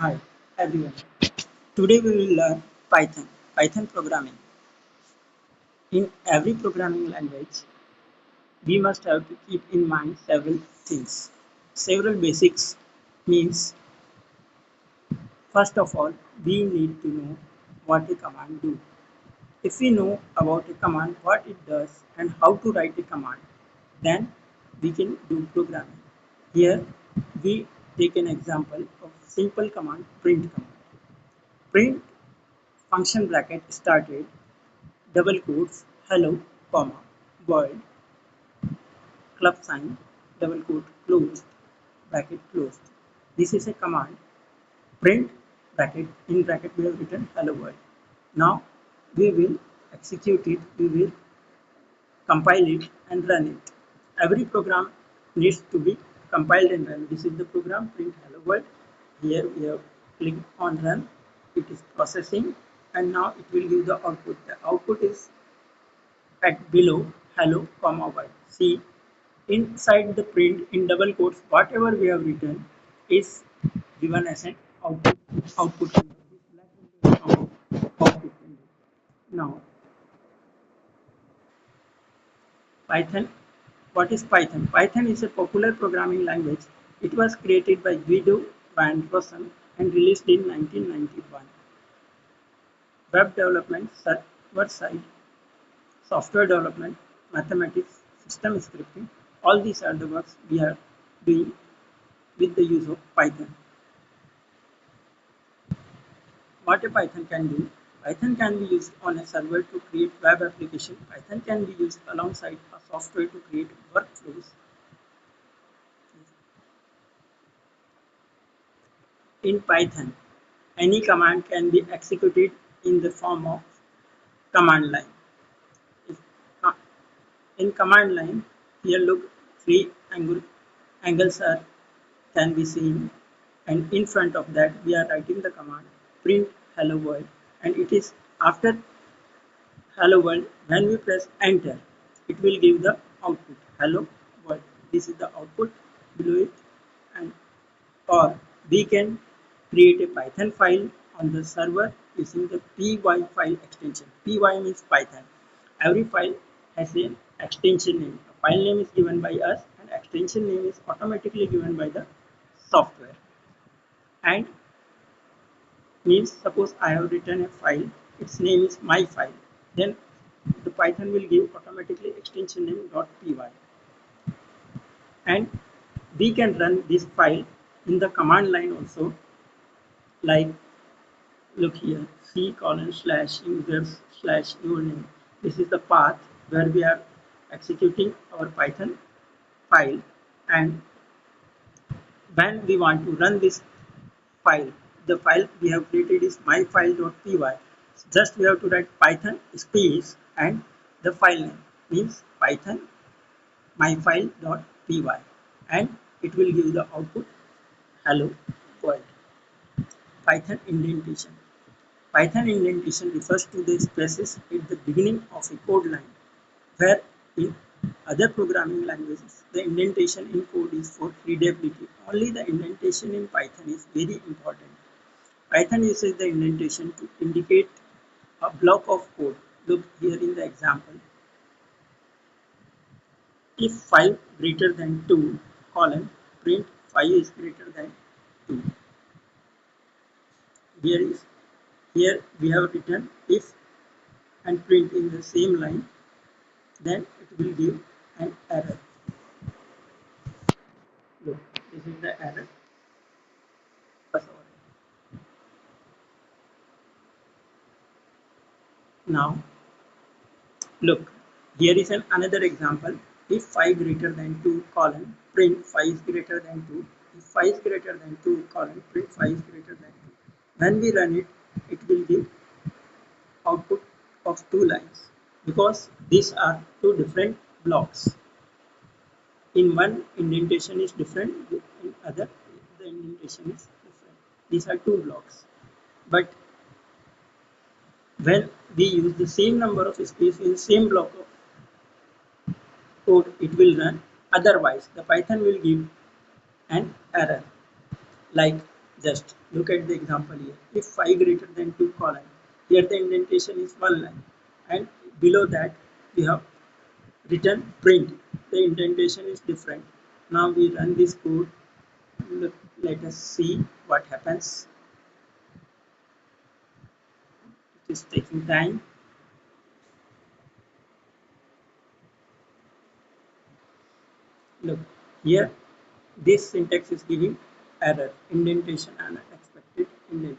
Hi everyone. Today we will learn Python programming. In every programming language, we must have to keep in mind several things. Several basics means first of all, we need to know what a command do. If we know about a command, what it does and how to write a command, then we can do programming. Here we take an example of simple command print command. Print function bracket started double quotes hello comma world club sign double quote closed bracket closed. This is a command. Print bracket in bracket we have written hello world. Now we will execute it, we will compile it and run it. Every program needs to be compiled and run. This is the program print hello world. Here we have clicked on run. It is processing and now it will give the output. The output is at below hello comma world. See, inside the print in double quotes whatever we have written is given as an output window. This black window is output window. Now Python. What is Python? Python is a popular programming language. It was created by Guido van Rossum and released in 1991. Web development, server side, software development, mathematics, system scripting, all these are the works we are doing with the use of Python. What a Python can do? Python can be used on a server to create web application. Python can be used alongside a software to create workflows. In Python, any command can be executed in the form of command line. If, in command line, here look, three angles are can be seen, and in front of that we are writing the command print hello world, and it is after hello world when we press enter it will give the output hello world. This is the output below it. And or we can create a Python file on the server using the py file extension. Py means Python. Every file has an extension name. A file name is given by us and extension name is automatically given by the software. And means suppose I have written a file, its name is my file, then the Python will give automatically extension name .py, and we can run this file in the command line also, like look here c colon slash users slash your name. This is the path where we are executing our Python file, and when we want to run this file, the file we have created is myfile.py. Just we have to write Python space and the file name means Python myfile.py, and it will give the output hello world. Python indentation. Python indentation refers to the spaces at the beginning of a code line, where in other programming languages the indentation in code is for readability. Only the indentation in Python is very important. Python uses the indentation to indicate a block of code. Look here in the example. If 5 greater than 2 colon print 5 is greater than 2. Here we have written if and print in the same line, then it will give an error. Look, this is the error. Now look, here is another example. If 5 greater than 2 colon print 5 is greater than 2. If 5 is greater than 2 colon print 5 is greater than 2. When we run it, it will give output of two lines, because these are two different blocks. In one indentation is different, in other the indentation is different. These are two blocks. But when we use the same number of space in same block of code, it will run. Otherwise, the Python will give an error like Just look at the example here. If 5 greater than 2 colon, here the indentation is one line, and below that we have written print. The indentation is different. Now we run this code. Let us see what happens. It is taking time. Look here, this syntax is giving error, indentation and unexpected indent.